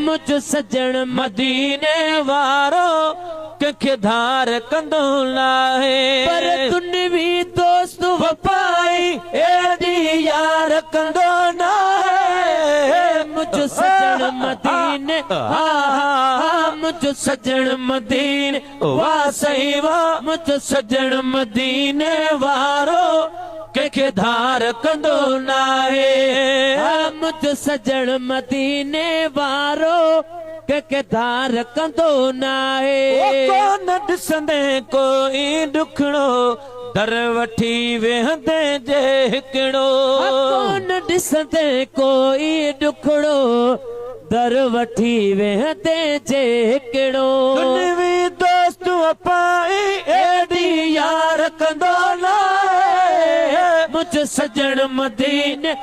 मुझ सजण मदीने वारो कंखे धार कंदो नाहे पर तुनवी दोस्त वफाई एड़ी यार कंदो नाहे मुझ सजण मदीने मुझ सजण मदीने वाह सही वाह मुझ सजण मदीने वारो कंखे धार कंदो नाहे मुझ सजण मदीने वारो कंखे धार कंदो नाहे कोन ॾिसंदे कोई ॾुखड़ो दर वठी वेहंदे जे हिकिड़ो कोन ॾिसंदे कोई ॾुखड़ो दर वठी वेहंदे जे हिकिड़ो तुनवी दोस्त वफाई एड़ी यार कंदो नाहे मुझ सजण मदीने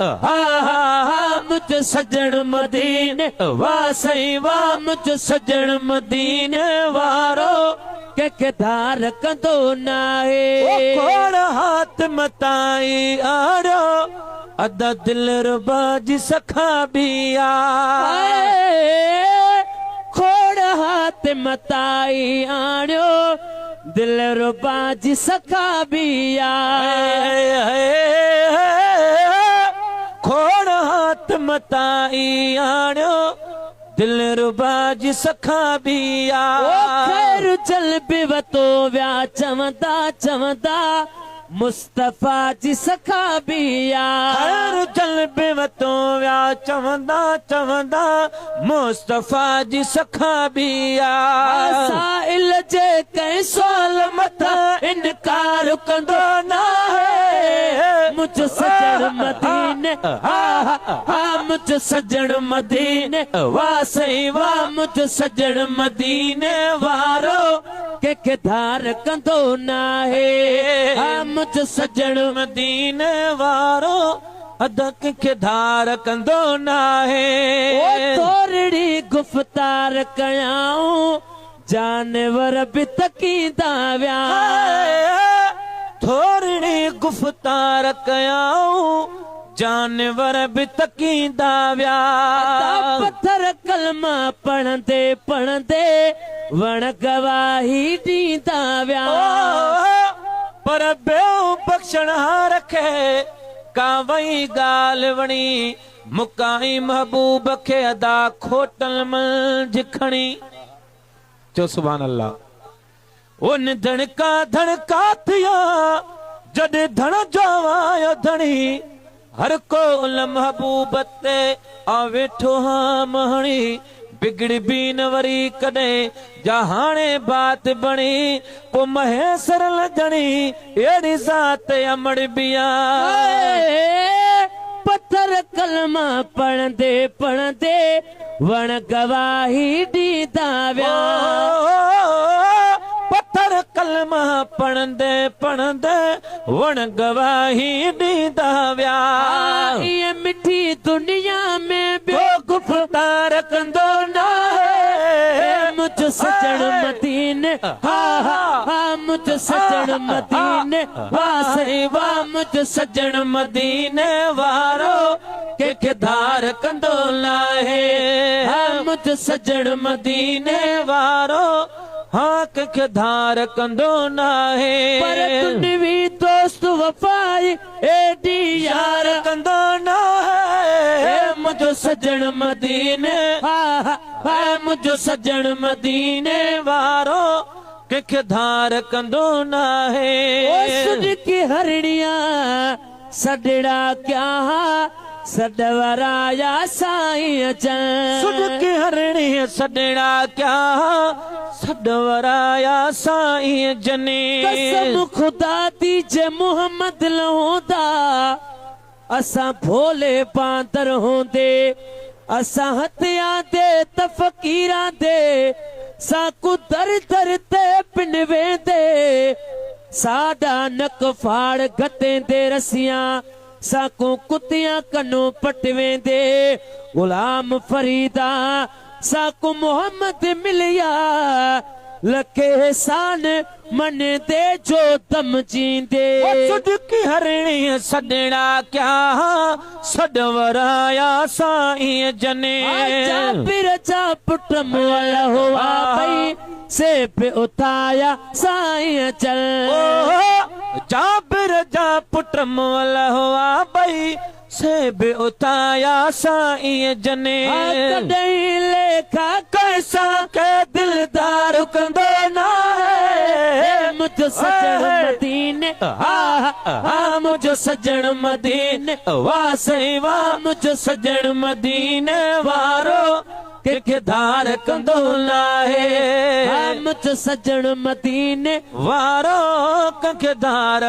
मुझ सजण मदीने वाह सही वाह मुझ सजण मदीने वारो कंखे धार कंदो नाहे खोड़ हाथ मताई आड़ो अदा दिल रुबा जी सखा बिया खोड़ हाथ मताई आड़ो दिल रुबा जी सखा बिया खोड़ हाथ मताई आड़ो दिल रुबा जी सखा बिया खैर चल बिवतो व्या चवंदा चवंदा मुस्तफा जी सखा बिया खैर चल बिवतो व्या चवंदा चवंदा मुस्तफा जी सखा बिया साइल जे कंहिं सवाल मथा इनकार कंदो नाहे मुझ सजण मदीने मुझ सजण मदीने वाह सही वाह मुझ सजण मदीने वारो कंखे धार कंदो नाहे मुझ सजण मदीने वारो अदा कंखे धार कंदो नाहे तोरड़ी गुफ़्तार कयाऊं जानवर बि तकींदा विया थोरड़ी गुफ़्तार कयाऊं जानवर बि तकींदा विया पत्थर कलमा पढ़ंदे पढ़ंदे वण गवाही ॾींदा विया पर ॿियो बख़्शण रखे का वई ॻाल्हि वणी मुकाई महबूब खे अदा खोटल मंझ खणी चो सुभान अल्लाह उन धड़का धड़का थिया जॾहिं धण जो आयो धणी हर को उन महबूब ते आ वेठो हा महणी बिगड़ भी न वरी कॾहिं जहाणे बात बणी पो महेसर लजणी एड़ी ज़ात अमड़ बिया पत्थर कलमा पढ़ंदे पढ़ंदे वण गवाही ॾींदा विया पत्थर कलमा पढ़ंदे पढ़ंदे वण गवाही ॾींदा विया ये मिठी दुनिया में ॿियो गुफ़्तार कंदो नाहे मुझ सजण मदीने मुझ सजण मदीने वाह सही वाह मुझ सजण मदीने वारो कंखे धार कंदो नाहे मुझ सजण मदीने वारो हाँ कंखे धार कंदो नाहे पर तुनवी दोस्त वफाई एडी यार कंदो नाहे मुझो सजण मदीने मुझो सजण मदीने वारो कंखे धार कंदो नाहे सुन की हरणिया सडड़ा क्या सडवराया साईं अचन सुन की हरणी सडड़ा क्या सडवराया साईं जने कसम खुदा दी जे मोहम्मद लहोंदा असा भोले पांतर होंदे असा हथिया दे तफकीरा दे साकू दर दर ते पिन वेंदे साडा नक फाड़ गते दे रसियां साकू कुतियां कनो पट वेंदे गुलाम फरीदा साकू मोहम्मद मिलिया लके सान मन दे जो दम जींदे सुडकी हरणी सदना क्या सडवराया साईं जने जाबिर जा पुटम वाला हुआ भाई से पे उठाया साईं चल जाबिर जा पुटम वाला हुआ भाई से बे उताया साईं जने कॾहिं लेखा कैसा के दिलदार कंदो ना है मुझो सजण मदीने मुझो सजण मदीने वाह सही वाह मुझो सजण मदीने वारो के धार कंदो ना है मुझो सजण मदीने वारो के धार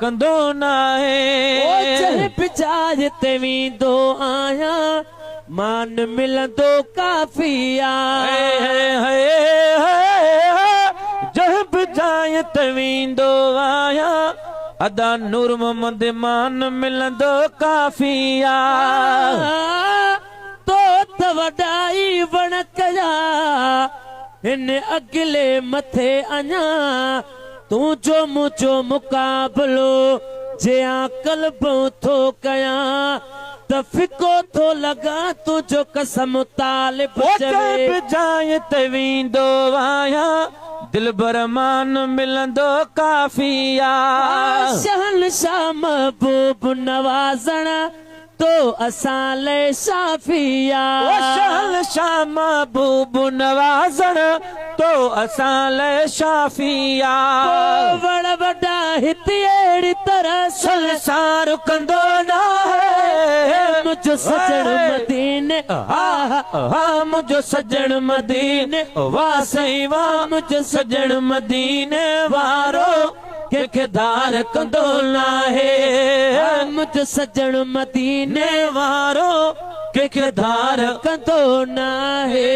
कंदो ना है चह पिचाज ते वींदो आया मान मिलंदो काफिया जह पिचाज ते वींदो आया अदा नूर मोहम्मद मान मिलंदो काफिया तो तवडाई वणकया इन अगले मथे अञा तू जो मुझो मुकाबलो जिया कल्बों थो कया त फिको थो लगा तुझो कसम तालिब चवे जाए ते वींदो आया दिल बरमान मिलंदो काफिया शहंशाह महबूब नवाज़ण तो असां ले शाफिया शहंशाह महबूब नवाज़ण तो असां ले शाफिया वड़ वॾा हिते अहिड़ी तरह संसार कंदो ना है मुझो सजण मदीने मुझो सजण मदीने वाह सही वाह मुझो सजण मदीने वारो के धार कंदो ना है मुझो सजण मदीने वारो के धार कंदो ना है